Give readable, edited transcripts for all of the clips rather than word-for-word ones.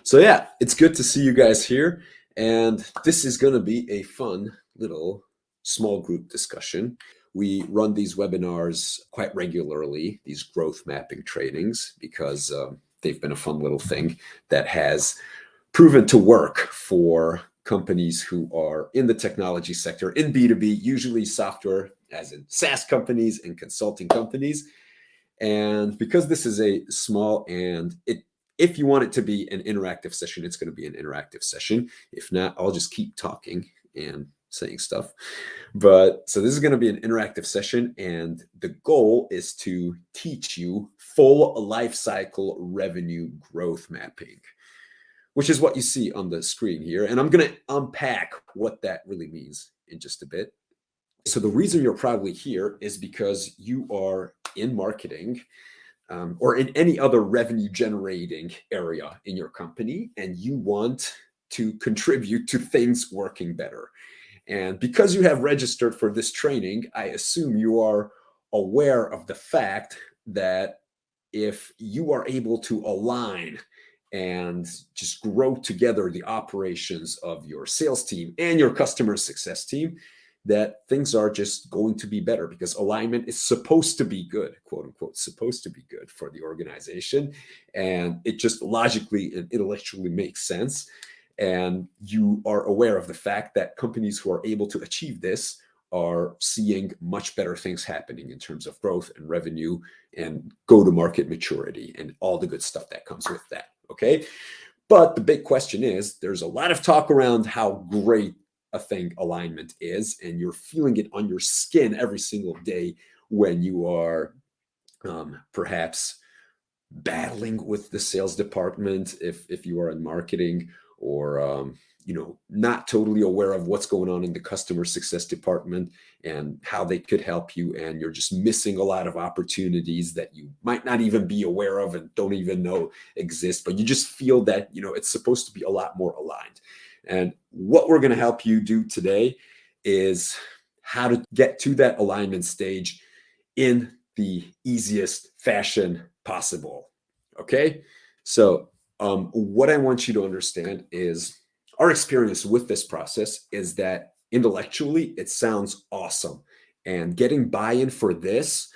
So yeah, it's good to see you guys here. And this is going to be a fun little small group discussion. We run these webinars quite regularly, these growth mapping trainings, because they've been a fun little thing that has proven to work for companies who are in the technology sector, in B2B, usually software, as in SaaS companies and consulting companies. And because this is a small and if you want it to be an interactive session, it's going to be an interactive session. If not, I'll just keep talking and saying stuff. But so this is going to be an interactive session, and the goal is to teach you full life cycle revenue growth mapping, which is what you see on the screen here. And I'm going to unpack what that really means in just a bit. So the reason you're probably here is because you are in marketing or in any other revenue generating area in your company, and you want to contribute to things working better. And because you have registered for this training, I assume you are aware of the fact that if you are able to align and just grow together the operations of your sales team and your customer success team, that things are just going to be better, because alignment is supposed to be good, quote unquote, supposed to be good for the organization. And it just logically and intellectually makes sense. And you are aware of the fact that companies who are able to achieve this are seeing much better things happening in terms of growth and revenue and go-to-market maturity and all the good stuff that comes with that. Okay. But the big question is, there's a lot of talk around how great a thing alignment is, and you're feeling it on your skin every single day when you are perhaps battling with the sales department, if you are in marketing, or not totally aware of what's going on in the customer success department and how they could help you, and you're just missing a lot of opportunities that you might not even be aware of and don't even know exist, but you just feel that it's supposed to be a lot more aligned. And what we're going to help you do today is how to get to that alignment stage in the easiest fashion possible. Okay. So what I want you to understand is our experience with this process is that intellectually it sounds awesome. And getting buy-in for this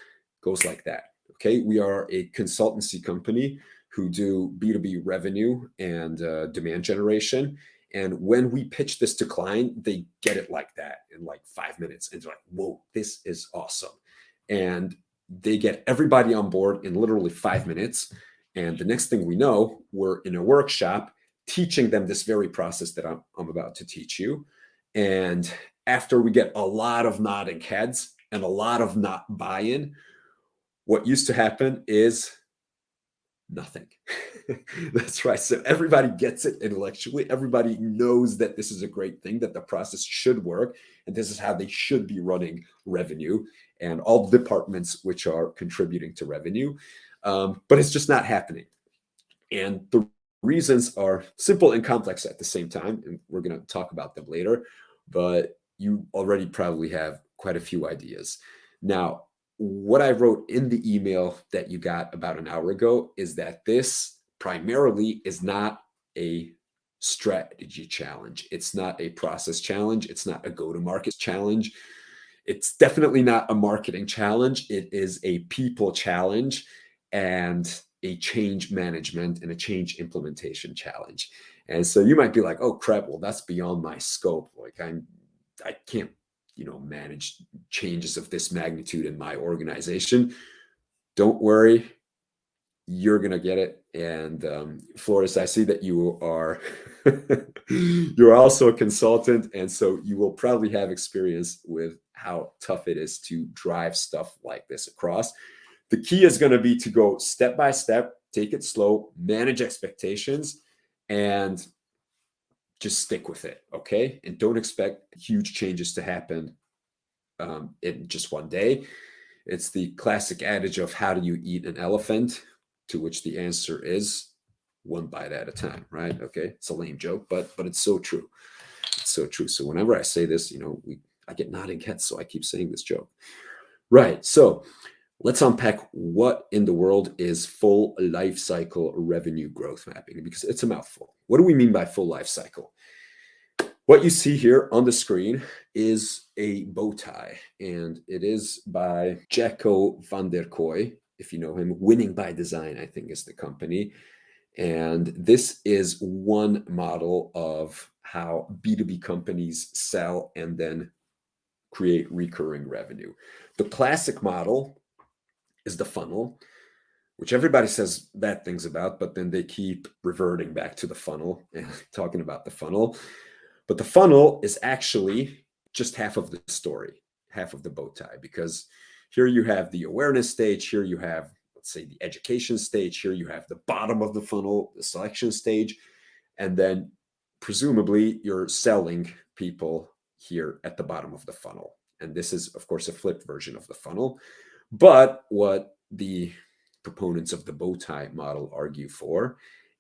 goes like that. Okay. We are a consultancy company who do B2B revenue and demand generation. And when we pitch this to client, they get it like that in like 5 minutes. And they're like, whoa, this is awesome. And they get everybody on board in literally 5 minutes. And the next thing we know, we're in a workshop teaching them this very process that I'm about to teach you. And after we get a lot of nodding heads and a lot of not buy-in, what used to happen is nothing. That's right. So everybody gets it intellectually. Everybody knows that this is a great thing, that the process should work, and this is how they should be running revenue and all the departments which are contributing to revenue. But it's just not happening. And the reasons are simple and complex at the same time, and we're going to talk about them later, but you already probably have quite a few ideas. Now, what I wrote in the email that you got about an hour ago is that this primarily is not a strategy challenge. It's not a process challenge. It's not a go-to-market challenge. It's definitely not a marketing challenge. It is a people challenge and a change management and a change implementation challenge. And so you might be like, oh crap, well, that's beyond my scope. Like I can't manage changes of this magnitude in my organization. Don't worry, you're gonna get it. And Flores, I see that you are you're also a consultant, and so you will probably have experience with how tough it is to drive stuff like this across. The key is going to be to go step by step, take it slow, manage expectations, and just stick with it, okay? And don't expect huge changes to happen in just one day. It's the classic adage of how do you eat an elephant, to which the answer is one bite at a time, right? Okay, it's a lame joke, but it's so true. It's so true. So whenever I say this, I get nodding heads, so I keep saying this joke. Right. So Let's unpack what in the world is full life cycle revenue growth mapping, because it's a mouthful. What do we mean by full life cycle? What you see here on the screen is a bow tie, and it is by Jacco van der Kooi, if you know him. Winning by Design, I think, is the company. And this is one model of how B2B companies sell and then create recurring revenue. The classic model is the funnel, which everybody says bad things about, but then they keep reverting back to the funnel and talking about the funnel. But the funnel is actually just half of the story, half of the bow tie, because here you have the awareness stage, here you have, let's say, the education stage, here you have the bottom of the funnel, the selection stage, and then presumably you're selling people here at the bottom of the funnel. And this is, of course, a flipped version of the funnel. But what the proponents of the bow tie model argue for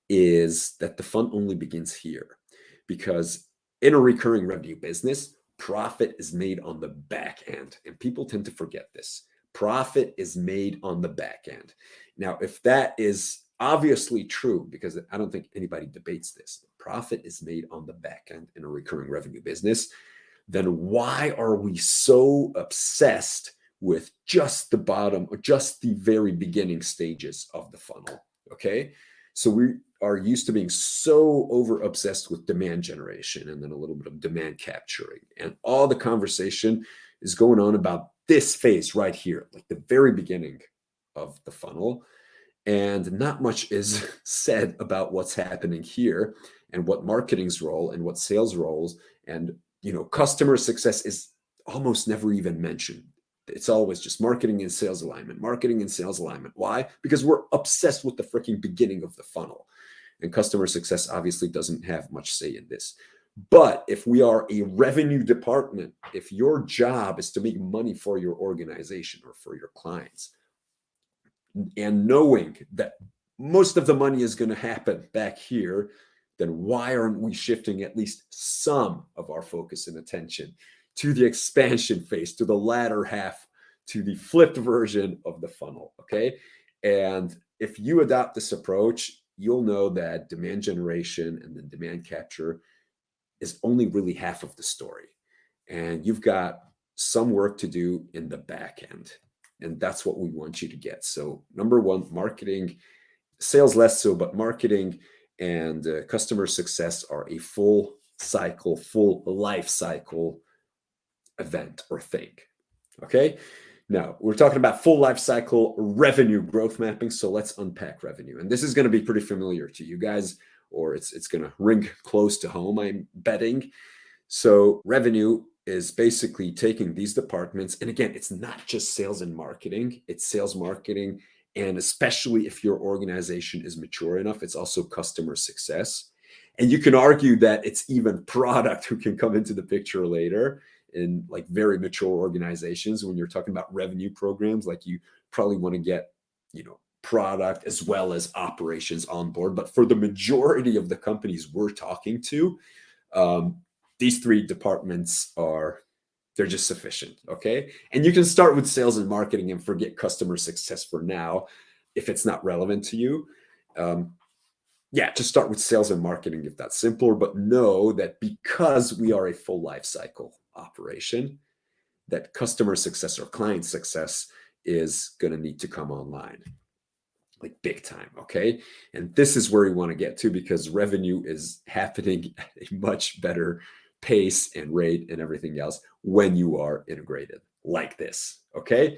is that the fun only begins here, because in a recurring revenue business, profit is made on the back end. And people tend to forget this. Profit is made on the back end. Now, if that is obviously true, because I don't think anybody debates this, profit is made on the back end in a recurring revenue business, then why are we so obsessed with just the bottom or just the very beginning stages of the funnel? Okay. So we are used to being so over obsessed with demand generation and then a little bit of demand capturing. And all the conversation is going on about this phase right here, like the very beginning of the funnel. And not much is said about what's happening here and what marketing's role and what sales roles and customer success is almost never even mentioned. It's always just marketing and sales alignment, marketing and sales alignment. Why? Because we're obsessed with the freaking beginning of the funnel. And customer success obviously doesn't have much say in this. But if we are a revenue department, if your job is to make money for your organization or for your clients, and knowing that most of the money is going to happen back here, then why aren't we shifting at least some of our focus and attention to the expansion phase, to the latter half, to the flipped version of the funnel? Okay. And if you adopt this approach, you'll know that demand generation and then demand capture is only really half of the story. And you've got some work to do in the back end. And that's what we want you to get. So, number one, marketing, sales less so, but marketing and customer success are a full cycle, full life cycle event or thing. Okay. Now we're talking about full life cycle revenue growth mapping. So let's unpack revenue. And this is going to be pretty familiar to you guys, or it's going to ring close to home, I'm betting. So revenue is basically taking these departments. And again, it's not just sales and marketing, it's sales, marketing, and especially if your organization is mature enough, it's also customer success. And you can argue that it's even product who can come into the picture later in like very mature organizations. When you're talking about revenue programs, like you probably want to get, product as well as operations on board. But for the majority of the companies we're talking to, these three departments they're just sufficient. Okay. And you can start with sales and marketing and forget customer success for now, if it's not relevant to you. Just start with sales and marketing if that's simpler, but know that because we are a full life cycle operation, that customer success or client success is going to need to come online like big time. Okay. And this is where we want to get to, because revenue is happening at a much better pace and rate and everything else when you are integrated like this. Okay.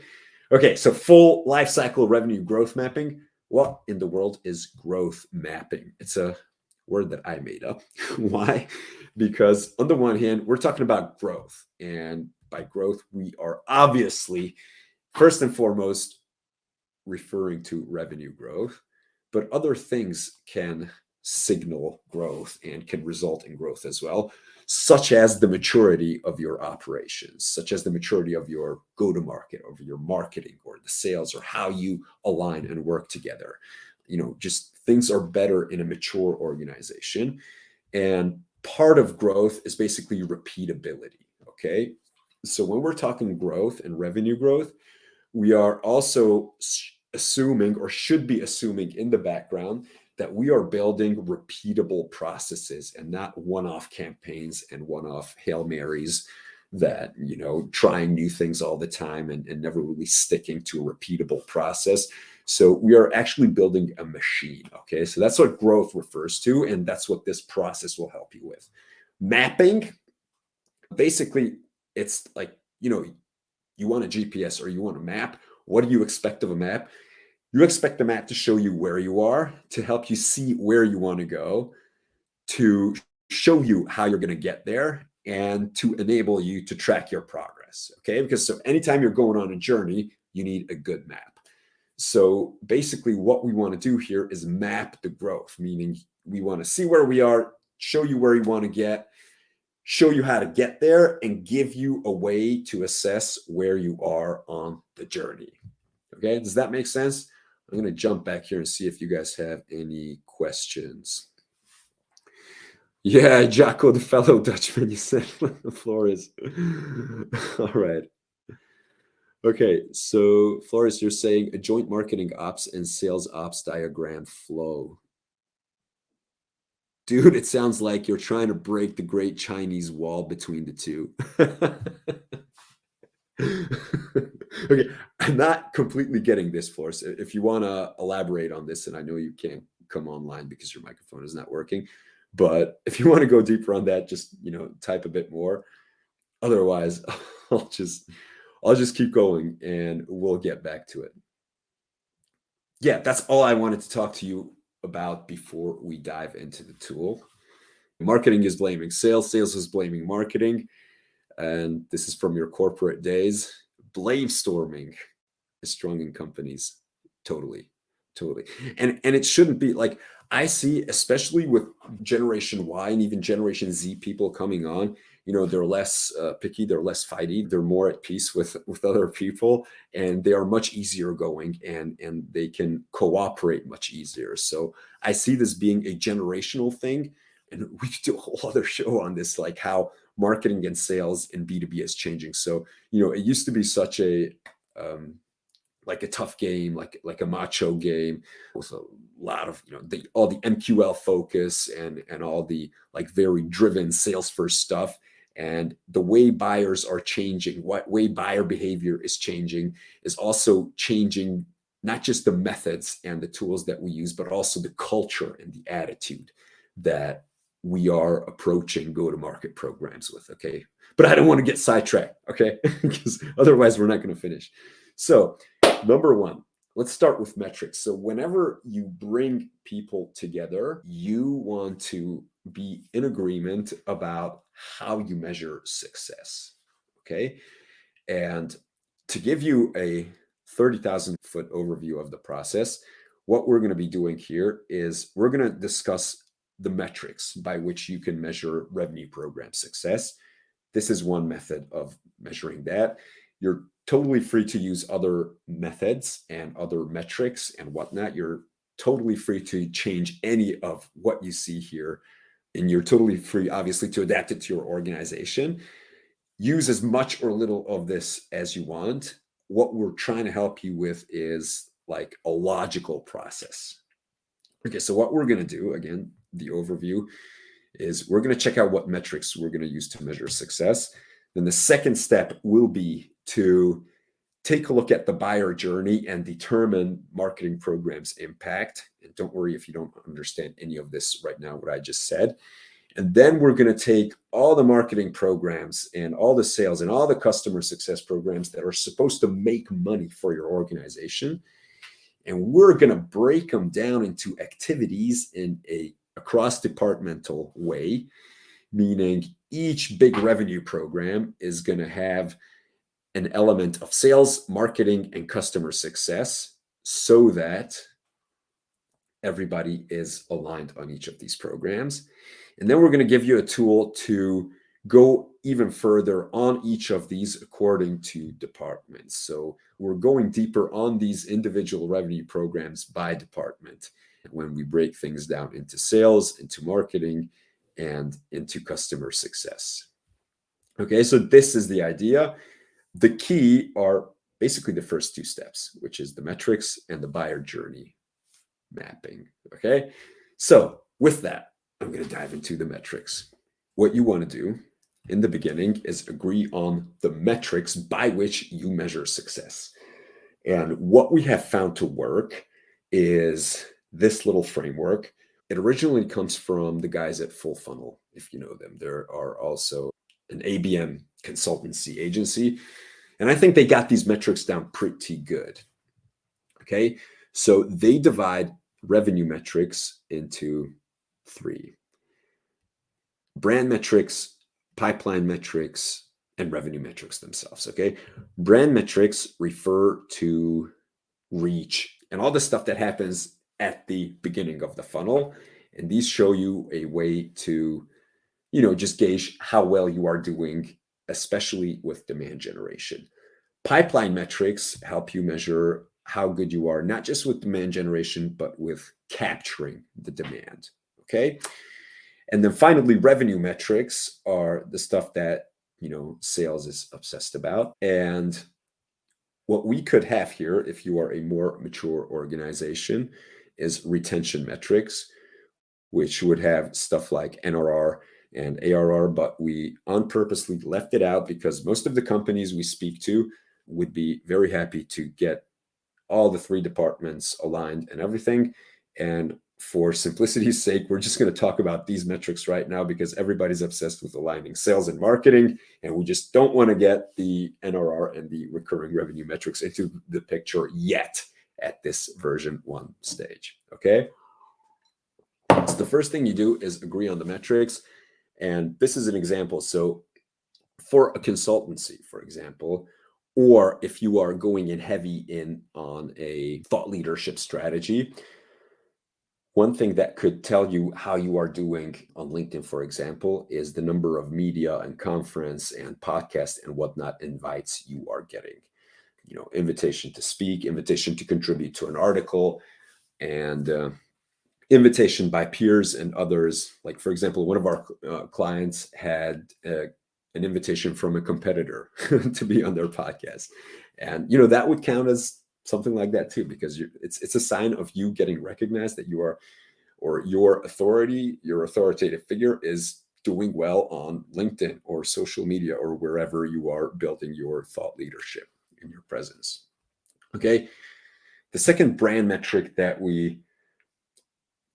Okay. So full life cycle revenue growth mapping. What in the world is growth mapping? It's a word that I made up. Why? Because on the one hand, we're talking about growth. And by growth, we are obviously first and foremost referring to revenue growth, but other things can signal growth and can result in growth as well, such as the maturity of your operations, such as the maturity of your go-to-market, of your marketing or the sales, or how you align and work together. Just things are better in a mature organization. And part of growth is basically repeatability. Okay. So when we're talking growth and revenue growth, We are also assuming, or should be assuming in the background, that we are building repeatable processes and not one-off campaigns and one-off Hail Marys that, trying new things all the time and never really sticking to a repeatable process. So we are actually building a machine. Okay. So that's what growth refers to. And that's what this process will help you with. Mapping, basically, it's like, you want a GPS or you want a map. What do you expect of a map? You expect the map to show you where you are, to help you see where you want to go, to show you how you're going to get there, and to enable you to track your progress. Okay. Because so anytime you're going on a journey, you need a good map. So basically, what we want to do here is map the growth, meaning we want to see where we are, show you where you want to get, show you how to get there, and give you a way to assess where you are on the journey. Okay, does that make sense? I'm going to jump back here and see if you guys have any questions. Yeah, Jocko, the fellow Dutchman, you said Flores. All right. Okay, so Flores, you're saying a joint marketing ops and sales ops diagram flow. Dude, it sounds like you're trying to break the great Chinese wall between the two. Okay, I'm not completely getting this, Flores. If you want to elaborate on this, and I know you can't come online because your microphone is not working, but if you want to go deeper on that, just type a bit more. Otherwise, I'll just keep going and we'll get back to it. Yeah, that's all I wanted to talk to you about before we dive into the tool. Marketing is blaming sales, sales is blaming marketing. And this is from your corporate days. Blame storming is strong in companies. Totally. And it shouldn't be like, I see, especially with Generation Y and even Generation Z people coming on, they're less picky, they're less fighty, they're more at peace with other people, and they are much easier going, and they can cooperate much easier. So I see this being a generational thing, and we could do a whole other show on this, like how marketing and sales in B2B is changing. So, it used to be such a like a tough game, like a macho game with a lot of, all the MQL focus and all the like very driven sales first stuff. And the way buyers are changing, what way buyer behavior is changing is also changing not just the methods and the tools that we use, but also the culture and the attitude that we are approaching go-to-market programs with. Okay. But I don't want to get sidetracked. Okay. Because otherwise we're not going to finish. So number one, let's start with metrics. So whenever you bring people together, you want to be in agreement about how you measure success. Okay. And to give you a 30,000-foot overview of the process, what we're going to be doing here is we're going to discuss the metrics by which you can measure revenue program success. This is one method of measuring that. You're totally free to use other methods and other metrics and whatnot. You're totally free to change any of what you see here. And you're totally free, obviously, to adapt it to your organization. Use as much or little of this as you want. What we're trying to help you with is like a logical process. Okay, so what we're going to do, again, the overview is we're going to check out what metrics we're going to use to measure success. Then the second step will be to take a look at the buyer journey and determine marketing programs impact. And don't worry if you don't understand any of this right now, what I just said. And then we're going to take all the marketing programs and all the sales and all the customer success programs that are supposed to make money for your organization. And we're going to break them down into activities in a cross-departmental way, meaning each big revenue program is going to have an element of sales, marketing, and customer success so that everybody is aligned on each of these programs. And then we're going to give you a tool to go even further on each of these according to departments. So we're going deeper on these individual revenue programs by department when we break things down into sales, into marketing, and into customer success. Okay, so this is the idea. The key are basically the first two steps, which is the metrics and the buyer journey mapping. Okay. So with that, I'm going to dive into the metrics. What you want to do in the beginning is agree on the metrics by which you measure success. And what we have found to work is this little framework. It originally comes from the guys at Full Funnel, if you know them. There are also an ABM consultancy agency, and I think they got these metrics down pretty good. Okay, so they divide revenue metrics into three: brand metrics, pipeline metrics, and revenue metrics themselves. Okay, brand metrics refer to reach and all the stuff that happens at the beginning of the funnel, and these show you a way to just gauge how well you are doing, especially with demand generation. Pipeline metrics help you measure how good you are, not just with demand generation, but with capturing the demand. Okay. And then finally, revenue metrics are the stuff that, sales is obsessed about. And what we could have here, if you are a more mature organization, is retention metrics, which would have stuff like NRR and ARR, but we unpurposely left it out because most of the companies we speak to would be very happy to get all the three departments aligned and everything. And for simplicity's sake, we're just going to talk about these metrics right now because everybody's obsessed with aligning sales and marketing, and we just don't want to get the NRR and the recurring revenue metrics into the picture yet at this version 1 stage. Okay. So the first thing you do is agree on the metrics. And this is an example. So for a consultancy, for example, or if you are going in heavy on a thought leadership strategy, one thing that could tell you how you are doing on LinkedIn, for example, is the number of media and conference and podcast and whatnot invites you are getting. Invitation to speak, invitation to contribute to an article, and invitation by peers and others. Like, for example, one of our clients had an invitation from a competitor to be on their podcast. And, that would count as something like that too, because it's a sign of you getting recognized that you are, or your authority, your authoritative figure is doing well on LinkedIn or social media or wherever you are building your thought leadership in your presence. Okay. The second brand metric that we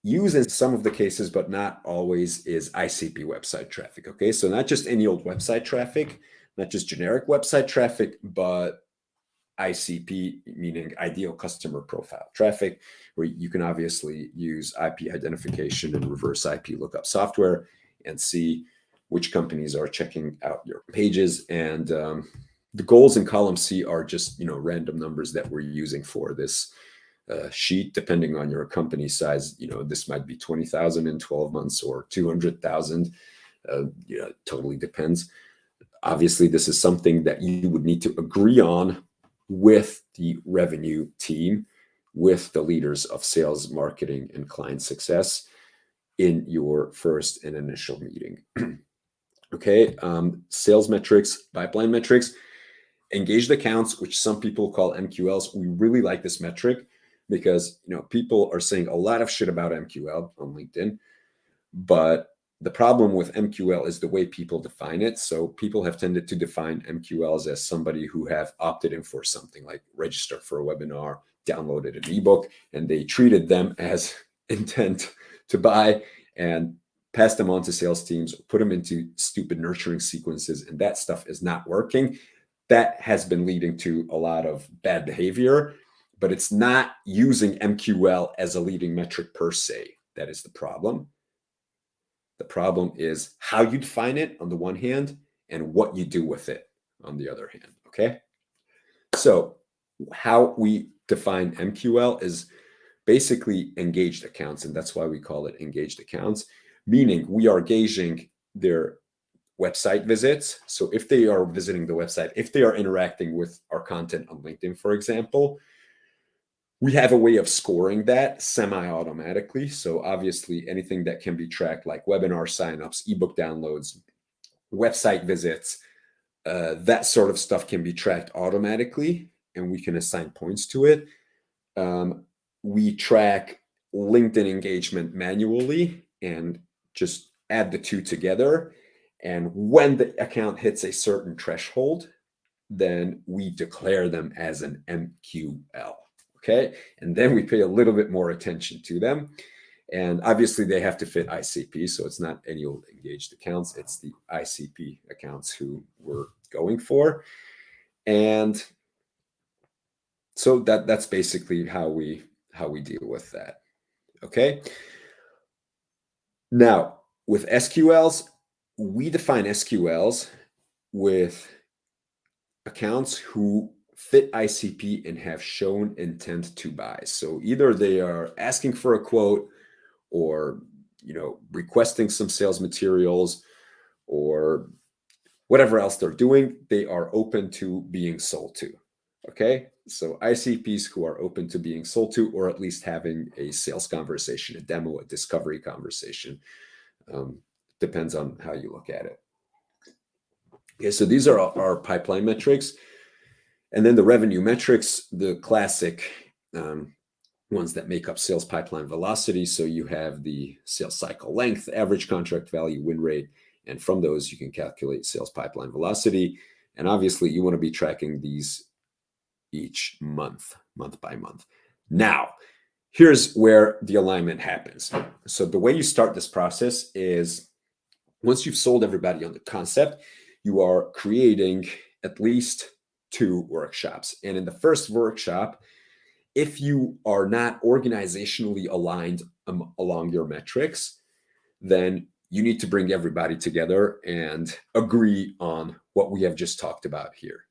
use in some of the cases, but not always, is ICP website traffic. Okay. So not just any old website traffic, not just generic website traffic, but ICP, meaning ideal customer profile traffic, where you can obviously use IP identification and reverse IP lookup software and see which companies are checking out your pages. And the goals in column C are just, random numbers that we're using for this sheet, depending on your company size. This might be 20,000 in 12 months or 200,000. It totally depends. Obviously, this is something that you would need to agree on with the revenue team, with the leaders of sales, marketing, and client success in your first and initial meeting. Okay. Sales metrics, pipeline metrics, engaged accounts, which some people call MQLs. We really like this metric because, people are saying a lot of shit about MQL on LinkedIn, but the problem with MQL is the way people define it. So people have tended to define MQLs as somebody who have opted in for something, like registered for a webinar, downloaded an ebook, and they treated them as intent to buy and pass them on to sales teams, put them into stupid nurturing sequences, and that stuff is not working. That has been leading to a lot of bad behavior, but it's not using MQL as a leading metric per se. That is the problem. The problem is how you define it on the one hand and what you do with it on the other hand. Okay. So how we define MQL is basically engaged accounts. And that's why we call it engaged accounts, meaning we are gauging their website visits. So if they are visiting the website, if they are interacting with our content on LinkedIn, for example, we have a way of scoring that semi-automatically. So obviously anything that can be tracked, like webinar signups, ebook downloads, website visits, that sort of stuff can be tracked automatically. and we can assign points to it. We track LinkedIn engagement manually and just add the two together. And when the account hits a certain threshold, then we declare them as an MQL. Okay. And then we pay a little bit more attention to them. And obviously they have to fit ICP. So it's not any old engaged accounts. It's the ICP accounts who we're going for. And so that's basically how we deal with that. Okay. Now with SQLs, we define SQLs with accounts who fit ICP and have shown intent to buy. So either they are asking for a quote or, requesting some sales materials or whatever else they're doing, they are open to being sold to. Okay. So ICPs who are open to being sold to, or at least having a sales conversation, a demo, a discovery conversation. Depends on how you look at it. Okay. So these are our pipeline metrics. And then the revenue metrics, the classic ones that make up sales pipeline velocity. So you have the sales cycle length, average contract value, win rate, and from those you can calculate sales pipeline velocity. And obviously you want to be tracking these each month by month. Now, here's where the alignment happens. So the way you start this process is once you've sold everybody on the concept, you are creating at least 2 workshops. And in the first workshop, if you are not organizationally aligned along your metrics, then you need to bring everybody together and agree on what we have just talked about here,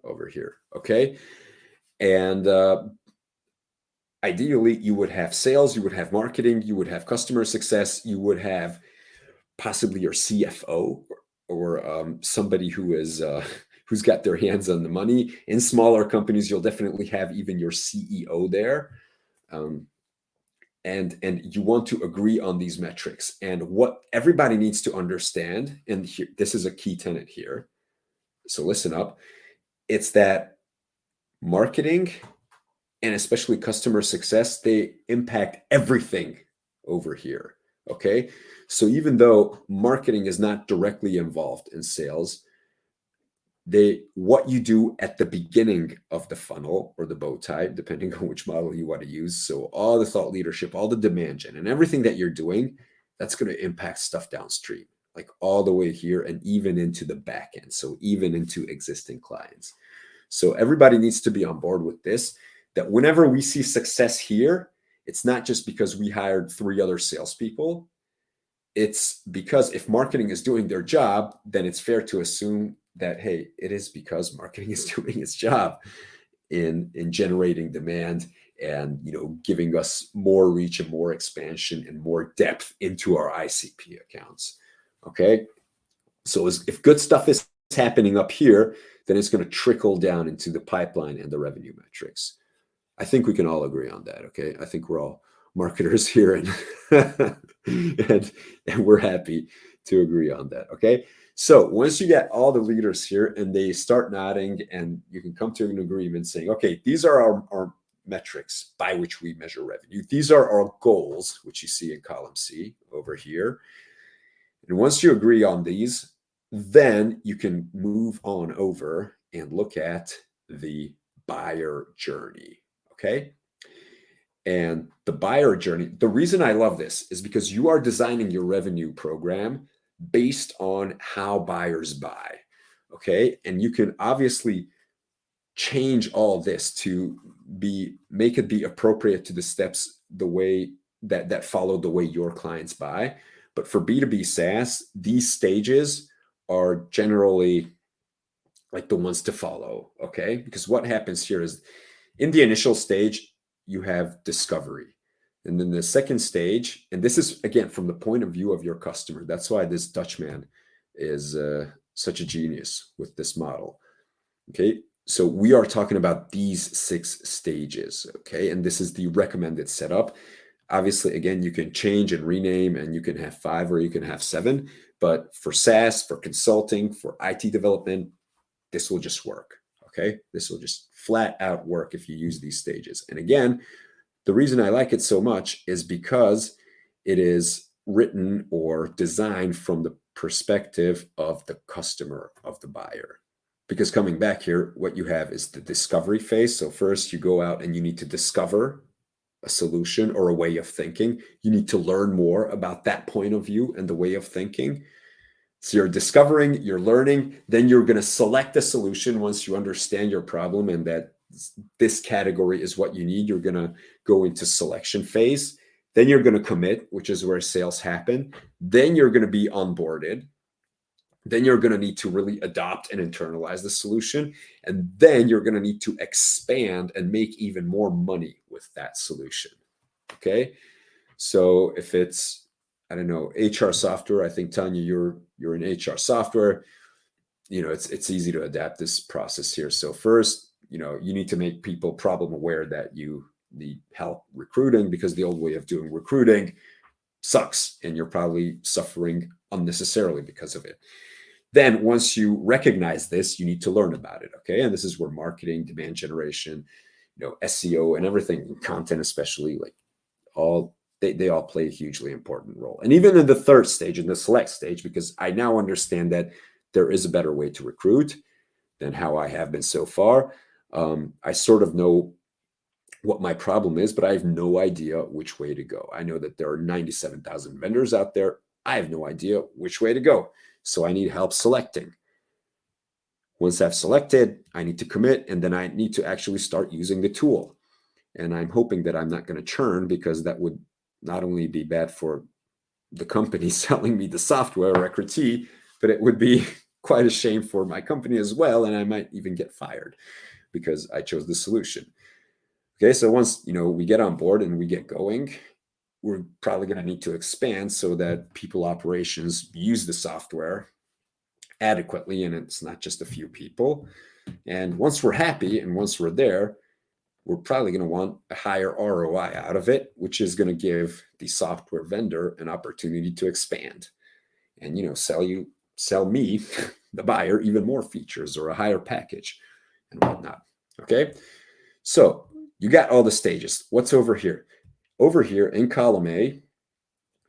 over here. Okay. And ideally, you would have sales, you would have marketing, you would have customer success, you would have possibly your CFO or somebody who is who's got their hands on the money. In smaller companies, you'll definitely have even your CEO there. And you want to agree on these metrics. And what everybody needs to understand, and here, this is a key tenet here, so listen up, it's that marketing and especially customer success, they impact everything over here. Okay. So even though marketing is not directly involved in sales, what you do at the beginning of the funnel or the bow tie, depending on which model you want to use. So all the thought leadership, all the demand gen, and everything that you're doing, that's going to impact stuff downstream, like all the way here and even into the back end. So even into existing clients. So everybody needs to be on board with this, that whenever we see success here, it's not just because we hired 3 other salespeople. It's because if marketing is doing their job, then it's fair to assume that, hey, it is because marketing is doing its job in generating demand and giving us more reach and more expansion and more depth into our ICP accounts. Okay. So if good stuff is happening up here, then it's going to trickle down into the pipeline and the revenue metrics. I think we can all agree on that. Okay. I think we're all marketers here and and we're happy to agree on that. Okay. So once you get all the leaders here and they start nodding and you can come to an agreement saying, okay, these are our metrics by which we measure revenue. These are our goals, which you see in column C over here. And once you agree on these, then you can move on over and look at the buyer journey. Okay. And the buyer journey, the reason I love this is because you are designing your revenue program based on how buyers buy. Okay. And you can obviously change all this to make it be appropriate to the steps, the way that follow the way your clients buy. But for B2B SaaS, these stages are generally like the ones to follow. Okay. Because what happens here is in the initial stage, you have discovery. And then the second stage, and this is again from the point of view of your customer. That's why this Dutchman is such a genius with this model. Okay. So we are talking about these 6 stages. Okay. And this is the recommended setup. Obviously, again, you can change and rename and you can have 5 or you can have 7. But for SaaS, for consulting, for IT development, this will just work. Okay. This will just flat out work if you use these stages. And again, the reason I like it so much is because it is written or designed from the perspective of the customer, of the buyer. Because coming back here, what you have is the discovery phase. So first you go out and you need to discover a solution or a way of thinking. You need to learn more about that point of view and the way of thinking. So you're discovering, you're learning, then you're going to select a solution once you understand your problem and that this category is what you need. You're going to go into selection phase. Then you're going to commit, which is where sales happen. Then you're going to be onboarded. Then you're going to need to really adopt and internalize the solution. And then you're going to need to expand and make even more money with that solution. Okay. So if it's, I don't know, HR software, I think, Tanya, you're in HR software, it's easy to adapt this process here. So first, you need to make people problem aware that you need help recruiting because the old way of doing recruiting sucks and you're probably suffering unnecessarily because of it. Then once you recognize this, you need to learn about it. Okay. And this is where marketing, demand generation, SEO and everything, content, especially, like they all play a hugely important role. And even in the third stage, in the select stage, because I now understand that there is a better way to recruit than how I have been so far. I sort of know what my problem is, but I have no idea which way to go. I know that there are 97,000 vendors out there. I have no idea which way to go. So I need help selecting. Once I've selected, I need to commit, and then I need to actually start using the tool. And I'm hoping that I'm not going to churn because that would not only be bad for the company selling me the software or Recruitee, but it would be quite a shame for my company as well. And I might even get fired because I chose the solution. Okay, so once we get on board and we get going, we're probably going to need to expand so that people operations use the software adequately, and it's not just a few people. And once we're happy and once we're there, we're probably going to want a higher ROI out of it, which is going to give the software vendor an opportunity to expand and sell me, the buyer, even more features or a higher package and whatnot. Okay, so you got all the stages. What's over here? Over here in column A,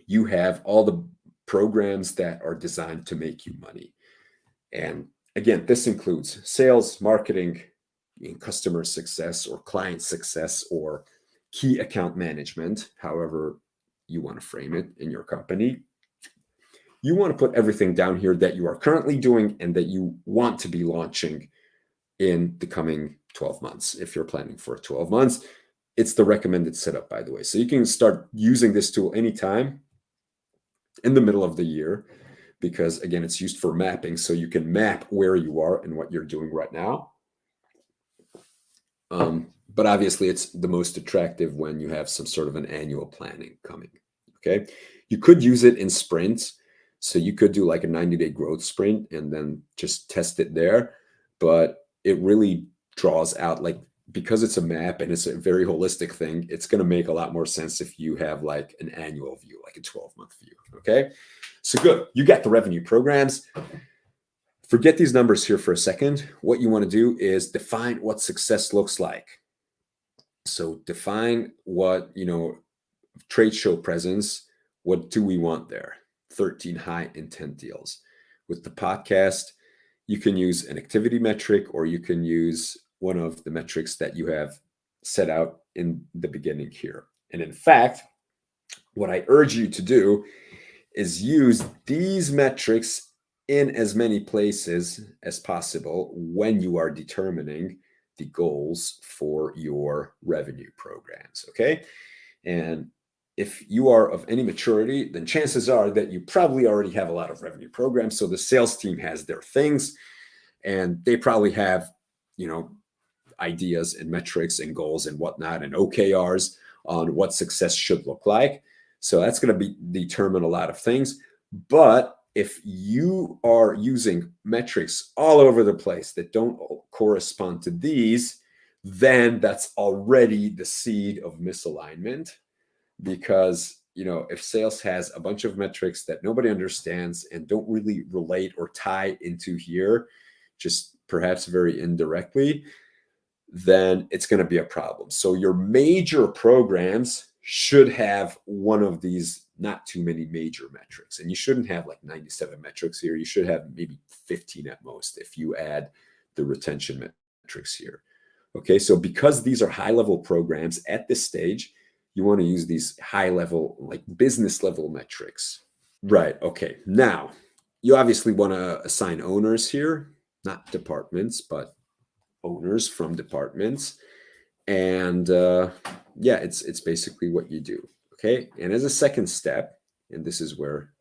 you have all the programs that are designed to make you money. And again, this includes sales, marketing, customer success or client success or key account management, however you want to frame it in your company. You want to put everything down here that you are currently doing and that you want to be launching in the coming 12 months. If you're planning for 12 months, it's the recommended setup, by the way. So you can start using this tool anytime in the middle of the year, because again, it's used for mapping. So you can map where you are and what you're doing right now. But obviously it's the most attractive when you have some sort of an annual planning coming. Okay. You could use it in sprints. So you could do like a 90-day growth sprint and then just test it there. But it really draws out, like, because it's a map and it's a very holistic thing, it's going to make a lot more sense if you have like an annual view, like a 12-month view. Okay. So good. You got the revenue programs. Forget these numbers here for a second. What you want to do is define what success looks like. So define what, trade show presence, what do we want there? 13 high intent deals. With the podcast, you can use an activity metric or you can use one of the metrics that you have set out in the beginning here. And in fact, what I urge you to do is use these metrics in as many places as possible when you are determining the goals for your revenue programs. Okay. And if you are of any maturity, then chances are that you probably already have a lot of revenue programs. So the sales team has their things and they probably have, ideas and metrics and goals and whatnot and OKRs on what success should look like. So that's going to determine a lot of things. But if you are using metrics all over the place that don't correspond to these, then that's already the seed of misalignment. Because, if sales has a bunch of metrics that nobody understands and don't really relate or tie into here, just perhaps very indirectly, then it's going to be a problem. So your major programs should have one of these, not too many major metrics. And you shouldn't have like 97 metrics here. You should have maybe 15 at most if you add the retention metrics here. Okay, so because these are high-level programs at this stage, you want to use these high-level, like business-level metrics. Right, okay. Now, you obviously want to assign owners here, not departments, but owners from departments. And yeah, it's basically what you do. Okay, and as a second step, and this is where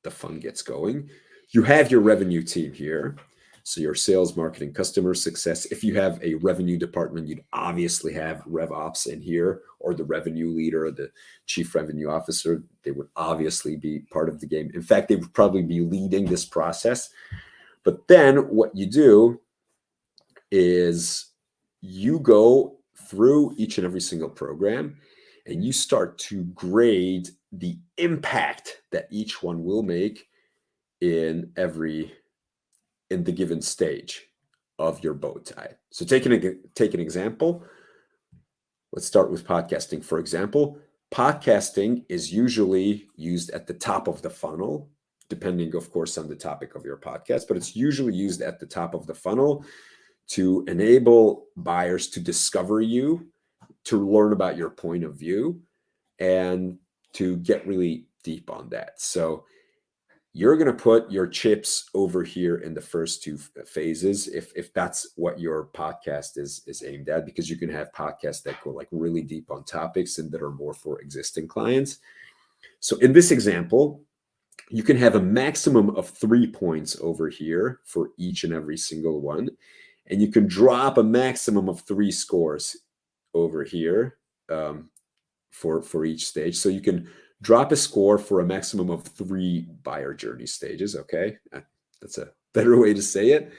the fun gets going, you have your revenue team here. So your sales, marketing, customer success. If you have a revenue department, you'd obviously have RevOps in here, or the revenue leader, or the chief revenue officer. They would obviously be part of the game. In fact, they would probably be leading this process. But then what you do is you go through each and every single program and you start to grade the impact that each one will make in the given stage of your bow tie. So take an example. Let's start with podcasting. For example, podcasting is usually used at the top of the funnel, depending, of course, on the topic of your podcast, but it's usually used at the top of the funnel to enable buyers to discover you, to learn about your point of view, and to get really deep on that. So you're going to put your chips over here in the first two phases, if that's what your podcast is aimed at, because you can have podcasts that go like really deep on topics and that are more for existing clients. So in this example, you can have a maximum of 3 points over here for each and every single one. And you can drop a maximum of 3 scores over here for each stage. So you can drop a score for a maximum of 3 buyer journey stages. Okay, that's a better way to say it.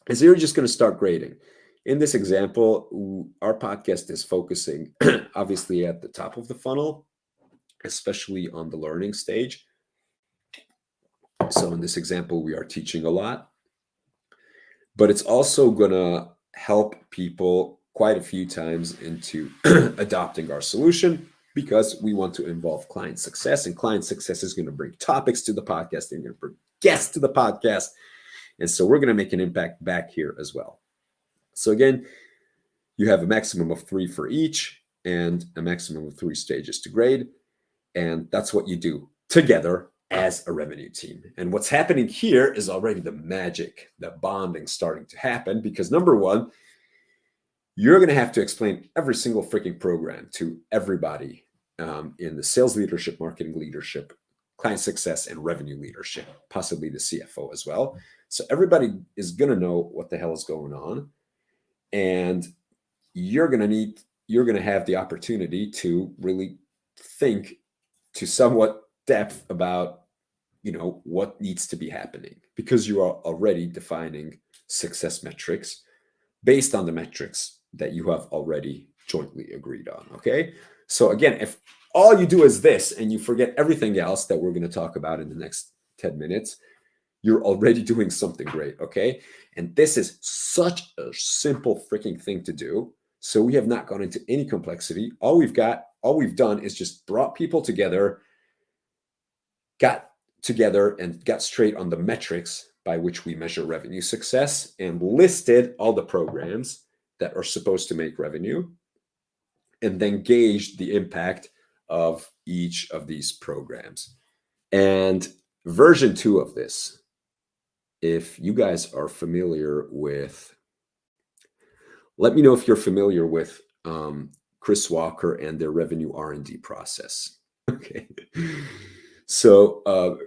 And so you're just going to start grading. In this example, our podcast is focusing obviously at the top of the funnel, especially on the learning stage. So in this example, we are teaching a lot, but it's also going to help people quite a few times into adopting our solution, because we want to involve client success, and client success is going to bring topics to the podcast, and going to bring guests to the podcast. And so we're going to make an impact back here as well. So again, you have a maximum of 3 for each and a maximum of 3 stages to grade. And that's what you do together as a revenue team. And what's happening here is already the magic, the bonding starting to happen, because number one, you're going to have to explain every single freaking program to everybody in the sales leadership, marketing leadership, client success, and revenue leadership, possibly the CFO as well. So everybody is going to know what the hell is going on. And you're going to have the opportunity to really think to somewhat depth about, what needs to be happening, because you are already defining success metrics based on the metrics that you have already jointly agreed on. Okay. So again, if all you do is this and you forget everything else that we're going to talk about in the next 10 minutes, you're already doing something great. Okay. And this is such a simple freaking thing to do. So we have not gone into any complexity. All we've done is just brought people together, got straight on the metrics by which we measure revenue success, and listed all the programs that are supposed to make revenue, and then gauged the impact of each of these programs. And version 2 of this, if you guys are familiar with, let me know if you're familiar with Chris Walker and their revenue R&D process. Okay. So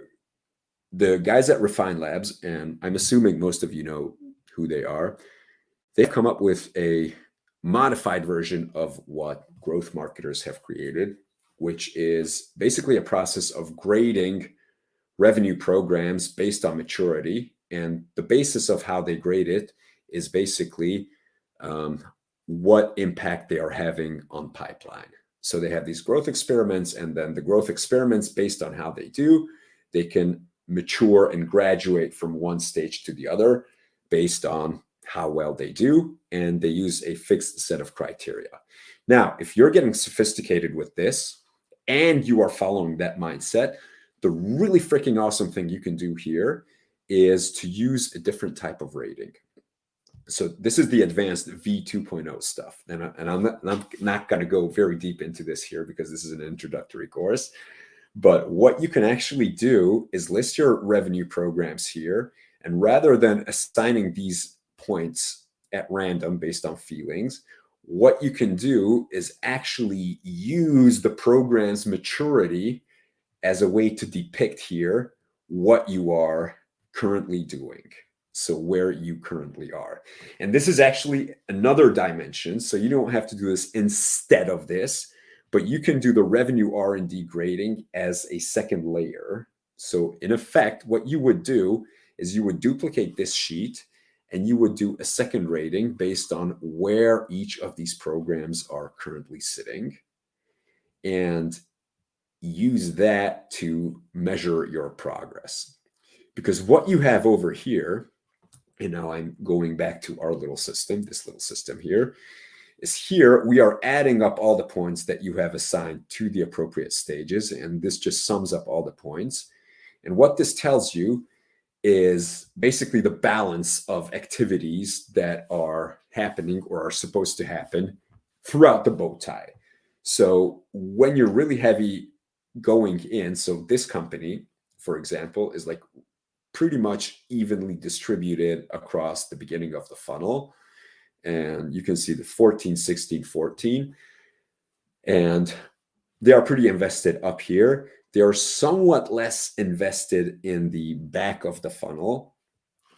the guys at Refine Labs, and I'm assuming most of you know who they are, they've come up with a modified version of what growth marketers have created, which is basically a process of grading revenue programs based on maturity. And the basis of how they grade it is basically what impact they are having on pipeline. So they have these growth experiments, and then the growth experiments, based on how they do, they can mature and graduate from one stage to the other based on how well they do, and they use a fixed set of criteria. Now, if you're getting sophisticated with this and you are following that mindset, the really freaking awesome thing you can do here is to use a different type of rating. So this is the advanced V 2.0 stuff. And I'm not going to go very deep into this here because this is an introductory course. But what you can actually do is list your revenue programs here. And rather than assigning these points at random based on feelings, what you can do is actually use the program's maturity as a way to depict here what you are currently doing. So where you currently are. And this is actually another dimension. So you don't have to do this instead of this, but you can do the revenue R&D grading as a second layer. So in effect, what you would do is you would duplicate this sheet and you would do a second rating based on where each of these programs are currently sitting and use that to measure your progress. Because what you have over here, and now I'm going back to our little system, this little system here, is here we are adding up all the points that you have assigned to the appropriate stages, and this just sums up all the points. And what this tells you is basically the balance of activities that are happening or are supposed to happen throughout the bow tie. So when you're really heavy going in, so this company, for example, is like pretty much evenly distributed across the beginning of the funnel. And you can see the 14, 16, 14. And they are pretty invested up here. They are somewhat less invested in the back of the funnel,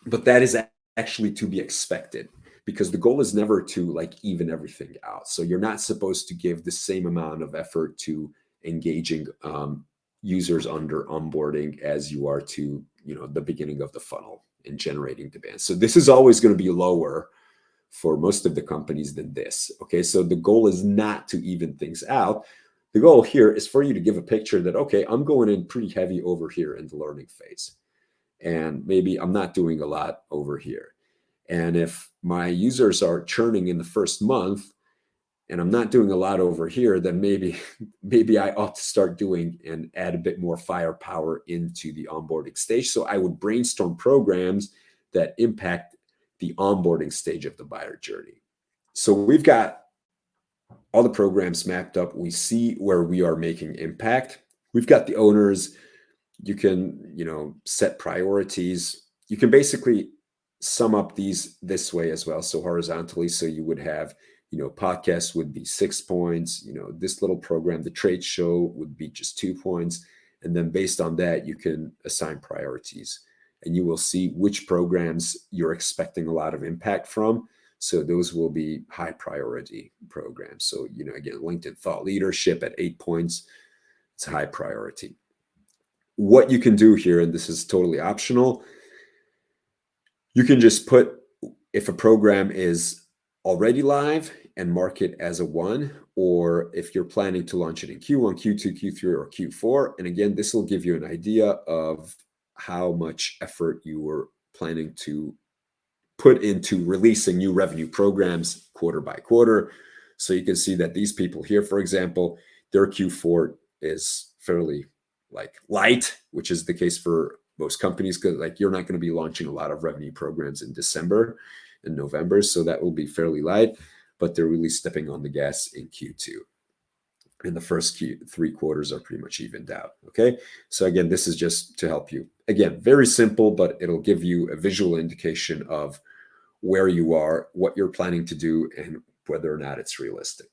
but that is actually to be expected because the goal is never to like even everything out. So you're not supposed to give the same amount of effort to engaging users under onboarding as you are to, the beginning of the funnel and generating demand. So this is always going to be lower for most of the companies than this. Okay, so the goal is not to even things out. The goal here is for you to give a picture that, okay, I'm going in pretty heavy over here in the learning phase. And maybe I'm not doing a lot over here. And if my users are churning in the first month and I'm not doing a lot over here, then maybe I ought to start doing and add a bit more firepower into the onboarding stage. So I would brainstorm programs that impact the onboarding stage of the buyer journey. So we've got all the programs mapped up. We see where we are making impact. We've got the owners. You can, set priorities. You can basically sum up these this way as well. So horizontally, so you would have, podcasts would be 6 points. This little program, the trade show, would be just 2 points. And then based on that, you can assign priorities. And you will see which programs you're expecting a lot of impact from. So those will be high priority programs. So, again, LinkedIn thought leadership at 8 points, it's high priority. What you can do here, and this is totally optional, you can just put, if a program is already live and mark it as a 1, or if you're planning to launch it in Q1, Q2, Q3, or Q4. And again, this will give you an idea of how much effort you were planning to put into releasing new revenue programs quarter by quarter. So you can see that these people here, for example, their Q4 is fairly light, which is the case for most companies, because you're not going to be launching a lot of revenue programs in December and November. So that will be fairly light, but they're really stepping on the gas in Q2. And the first 3 quarters are pretty much evened out. Okay. So again, this is just to help you. Again, very simple, but it'll give you a visual indication of where you are, what you're planning to do, and whether or not it's realistic.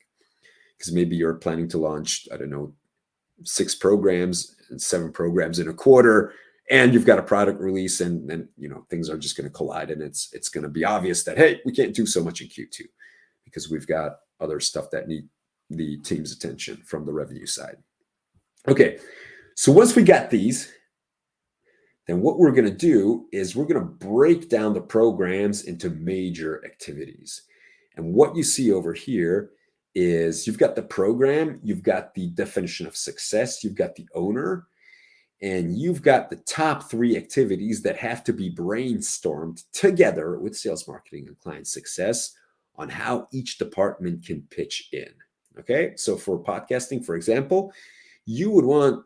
Because maybe you're planning to launch, 6 programs and 7 programs in a quarter, and you've got a product release, and then things are just going to collide, and it's going to be obvious that, hey, we can't do so much in Q2 because we've got other stuff that need the team's attention from the revenue side. Okay, so once we got these, then what we're going to do is we're going to break down the programs into major activities. And what you see over here is you've got the program, you've got the definition of success, you've got the owner, And you've got the top 3 activities that have to be brainstormed together with sales marketing and client success on how each department can pitch in. Okay. So for podcasting, for example, you would want,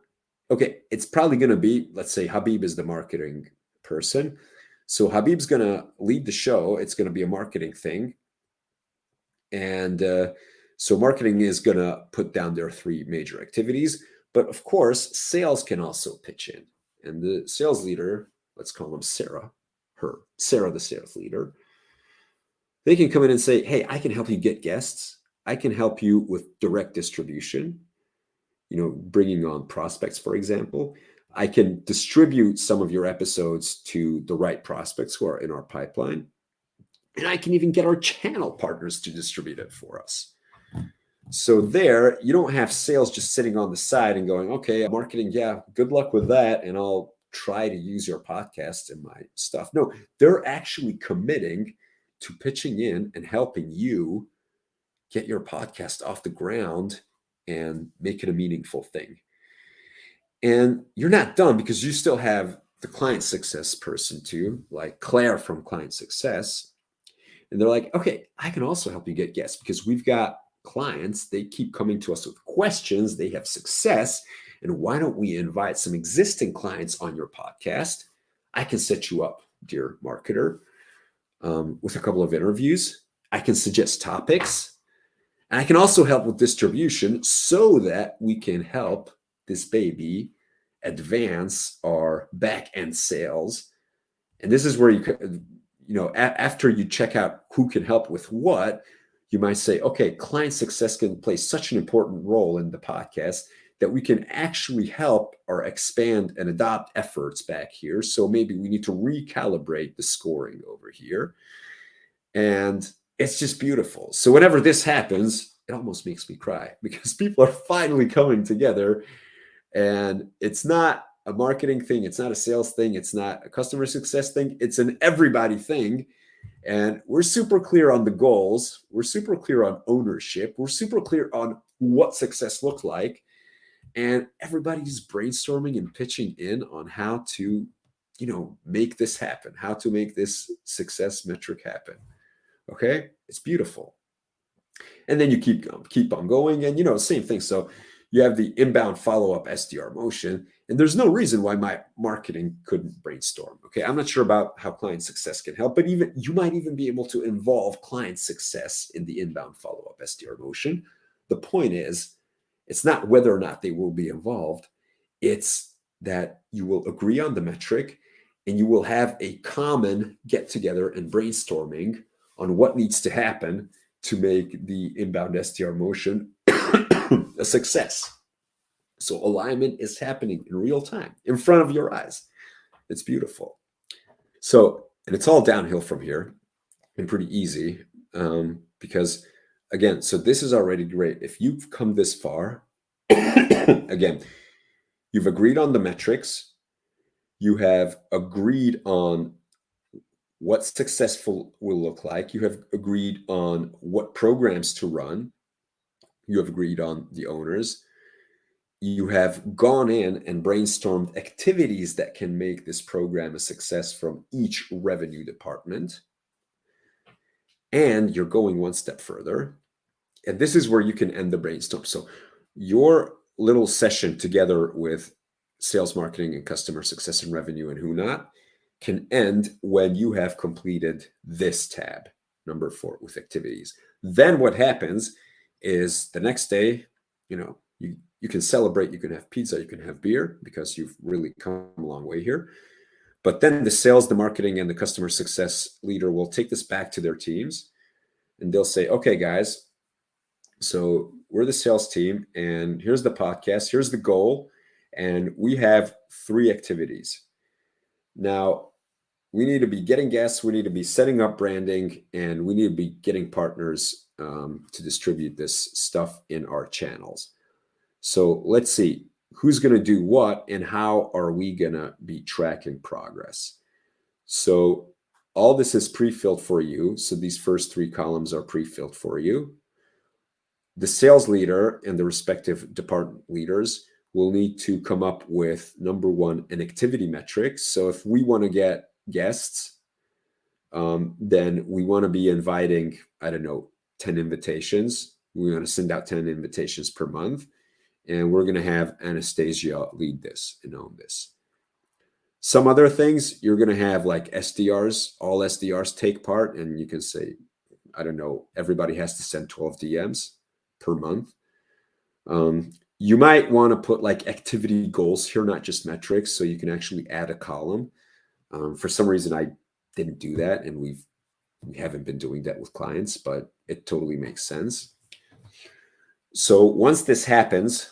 okay, it's probably going to be, let's say Habib is the marketing person. So Habib's going to lead the show. It's going to be a marketing thing. And so marketing is going to put down their 3 major activities. But of course, sales can also pitch in. And the sales leader, let's call him Sarah, Sarah, the sales leader, they can come in and say, hey, I can help you get guests. I can help you with direct distribution, bringing on prospects, for example. I can distribute some of your episodes to the right prospects who are in our pipeline. And I can even get our channel partners to distribute it for us. So there, you don't have sales just sitting on the side and going, okay, marketing, yeah, good luck with that. And I'll try to use your podcast and my stuff. No, they're actually committing to pitching in and helping you get your podcast off the ground and make it a meaningful thing. And you're not done because you still have the client success person too, like Claire from Client Success. And they're like, okay, I can also help you get guests because we've got clients. They keep coming to us with questions. They have success. And why don't we invite some existing clients on your podcast? I can set you up, dear marketer, with a couple of interviews. I can suggest topics. And I can also help with distribution so that we can help this baby advance our back end sales. And this is where after you check out who can help with what, you might say, okay, client success can play such an important role in the podcast that we can actually help or expand and adopt efforts back here. So maybe we need to recalibrate the scoring over here. And it's just beautiful. So whenever this happens, it almost makes me cry because people are finally coming together. And it's not a marketing thing. It's not a sales thing. It's not a customer success thing. It's an everybody thing. And we're super clear on the goals. We're super clear on ownership. We're super clear on what success looks like. And everybody's brainstorming and pitching in on how to, make this happen, how to make this success metric happen. Okay. It's beautiful. And then you keep on going and, same thing. So you have the inbound follow-up SDR motion, and there's no reason why my marketing couldn't brainstorm. Okay, I'm not sure about how client success can help, but even you might even be able to involve client success in the inbound follow-up SDR motion. The point is, it's not whether or not they will be involved. It's that you will agree on the metric and you will have a common get-together and brainstorming on what needs to happen to make the inbound SDR motion a success. So alignment is happening in real time in front of your eyes. It's beautiful. So, and it's all downhill from here and pretty easy because again, so this is already great. If you've come this far, again, you've agreed on the metrics, you have agreed on what successful will look like, you have agreed on what programs to run, you have agreed on the owners, you have gone in and brainstormed activities that can make this program a success from each revenue department. And you're going one step further. And this is where you can end the brainstorm. So your little session together with sales, marketing, and customer success and revenue and who not can end when you have completed this tab, number 4, with activities. Then what happens is the next day, you can celebrate, you can have pizza, you can have beer because you've really come a long way here. But then the sales, the marketing, and the customer success leader will take this back to their teams and they'll say, okay, guys, so we're the sales team and here's the podcast, here's the goal, and we have 3 activities. Now, we need to be getting guests, we need to be setting up branding, and we need to be getting partners to distribute this stuff in our channels. So let's see who's going to do what and how are we going to be tracking progress. So all this is pre-filled for you. So these first 3 columns are pre-filled for you. The sales leader and the respective department leaders we'll need to come up with, number one, an activity metric. So if we want to get guests, then we want to be inviting, I don't know, 10 invitations. We want to send out 10 invitations per month. And we're going to have Anastasia lead this and own this. Some other things, you're going to have like SDRs, all SDRs take part. And you can say, I don't know, everybody has to send 12 DMs per month. You might want to put like activity goals here, not just metrics. So you can actually add a column. For some reason, I didn't do that. And we haven't been doing that with clients, but it totally makes sense. So once this happens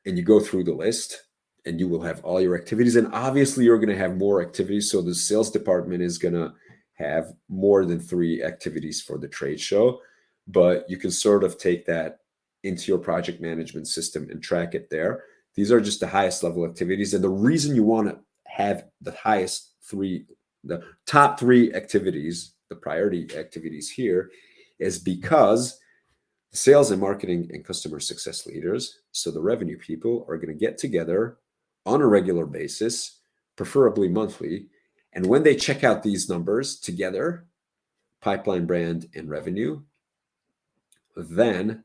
and you go through the list and you will have all your activities, and obviously you're going to have more activities. So the sales department is going to have more than 3 activities for the trade show, but you can sort of take that into your project management system and track it there. These are just the highest level activities. And the reason you want to have the top 3 activities, the priority activities here, is because sales and marketing and customer success leaders, so the revenue people, are going to get together on a regular basis, preferably monthly. And when they check out these numbers together, pipeline, brand, and revenue, then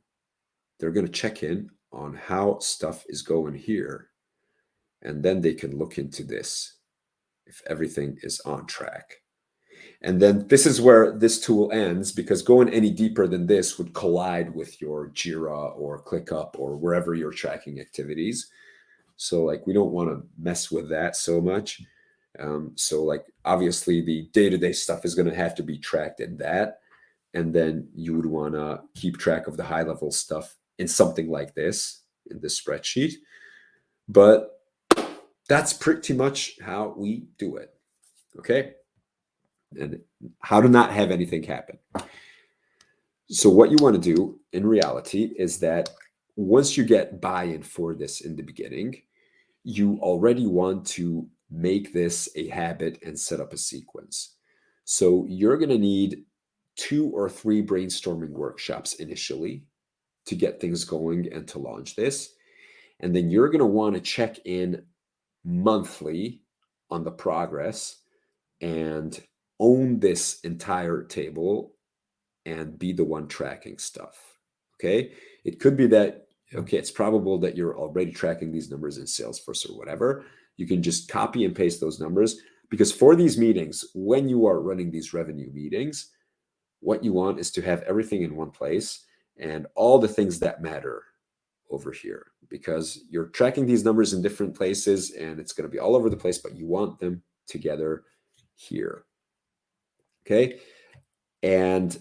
they're going to check in on how stuff is going here. And then they can look into this if everything is on track. And then this is where this tool ends, because going any deeper than this would collide with your Jira or ClickUp or wherever you're tracking activities. So like, we don't want to mess with that so much. So like, obviously the day-to-day stuff is going to have to be tracked in that. And then you would want to keep track of the high-level stuff in something like this, in this spreadsheet. But that's pretty much how we do it. Okay. And how to not have anything happen. So what you want to do in reality is that once you get buy-in for this in the beginning, you already want to make this a habit and set up a sequence. So you're going to need 2 or 3 brainstorming workshops initially to get things going and to launch this. And then you're going to want to check in monthly on the progress and own this entire table and be the one tracking stuff. Okay. It could be that, okay, it's probable that you're already tracking these numbers in Salesforce or whatever. You can just copy and paste those numbers, because for these meetings, when you are running these revenue meetings, what you want is to have everything in one place and all the things that matter over here, because you're tracking these numbers in different places and it's going to be all over the place, but you want them together here. Okay. And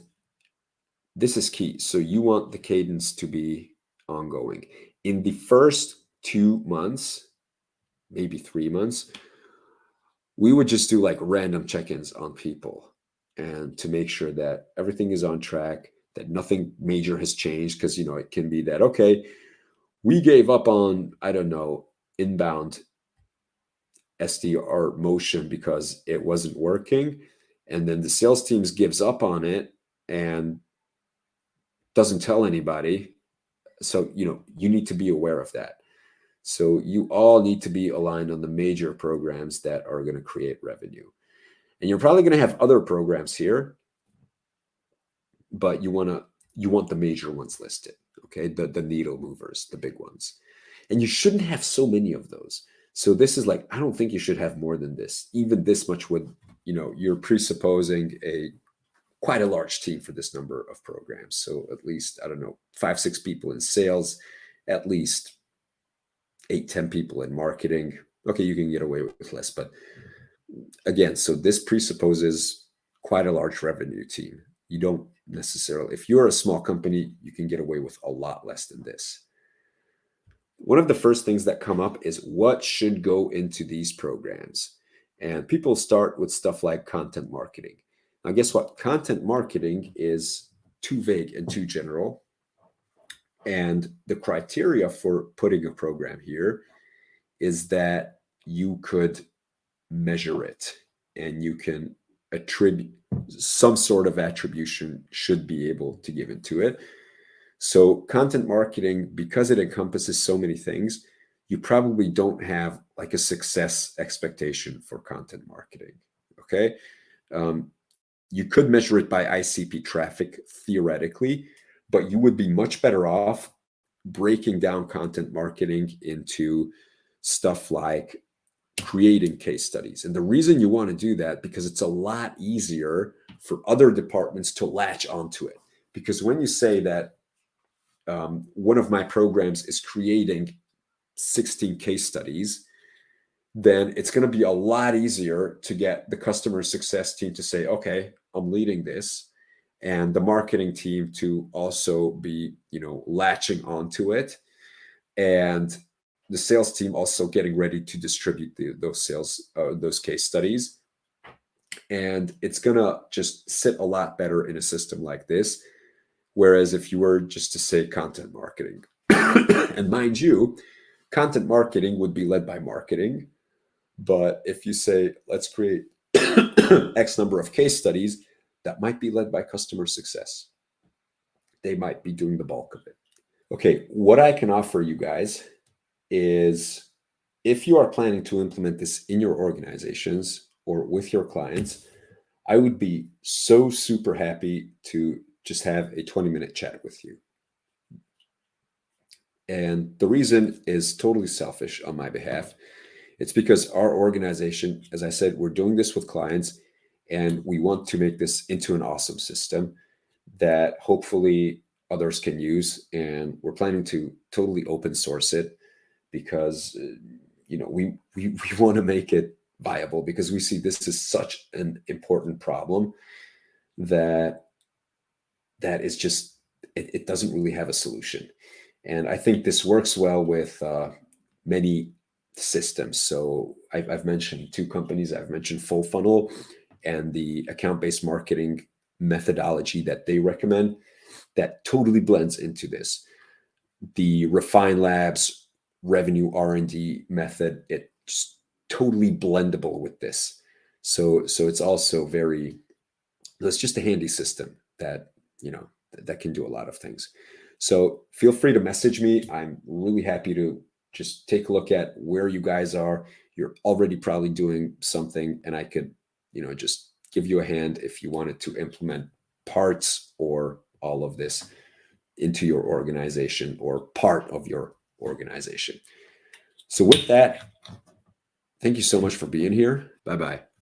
this is key. So you want the cadence to be ongoing. In the first 2 months, maybe 3 months, we would just do like random check-ins on people and to make sure that everything is on track, that nothing major has changed. Because, it can be that, okay, we gave up on, I don't know, inbound SDR motion because it wasn't working. And then the sales teams gives up on it and doesn't tell anybody. So, you need to be aware of that. So you all need to be aligned on the major programs that are going to create revenue. And you're probably going to have other programs here, but you want the major ones listed. Okay. The needle movers, the big ones. And you shouldn't have so many of those. So this is like, I don't think you should have more than this. Even this much would, you're presupposing quite a large team for this number of programs. So at least, I don't know, 5-6 people in sales, at least 8-10 people in marketing. Okay, you can get away with less, but again, so this presupposes quite a large revenue team. You don't necessarily, if you're a small company, you can get away with a lot less than this. One of the first things that come up is what should go into these programs. And people start with stuff like content marketing. Now, guess what? Content marketing is too vague and too general. And the criteria for putting a program here is that you could measure it and you can attribute some sort of attribution should be able to give into it. So content marketing, because it encompasses so many things, you probably don't have like a success expectation for content marketing. Okay. Um, you could measure it by ICP traffic theoretically, but you would be much better off breaking down content marketing into stuff like creating case studies. And the reason you want to do that, because it's a lot easier for other departments to latch onto it. Because when you say that one of my programs is creating 16 case studies, then it's going to be a lot easier to get the customer success team to say, okay, I'm leading this, and the marketing team to also be, latching onto it, and the sales team also getting ready to distribute those case studies. And it's going to just sit a lot better in a system like this. Whereas if you were just to say content marketing, and mind you, content marketing would be led by marketing. But if you say, let's create X number of case studies, that might be led by customer success. They might be doing the bulk of it. Okay, what I can offer you guys is, if you are planning to implement this in your organizations or with your clients, I would be so super happy to just have a 20-minute chat with you. And the reason is totally selfish on my behalf. It's because our organization, as I said, we're doing this with clients, and we want to make this into an awesome system that hopefully others can use. And we're planning to totally open source it, because we want to make it viable, because we see this is such an important problem that is just, it doesn't really have a solution. And I think this works well with many systems. So I've mentioned two companies. I've mentioned Full Funnel and the account-based marketing methodology that they recommend, that totally blends into this. The Refine Labs revenue R&D method, it's totally blendable with this. So it's also it's just a handy system that, that can do a lot of things. So feel free to message me. I'm really happy to just take a look at where you guys are. You're already probably doing something, and I could, just give you a hand if you wanted to implement parts or all of this into your organization or part of your organization. So with that, thank you so much for being here. Bye-bye.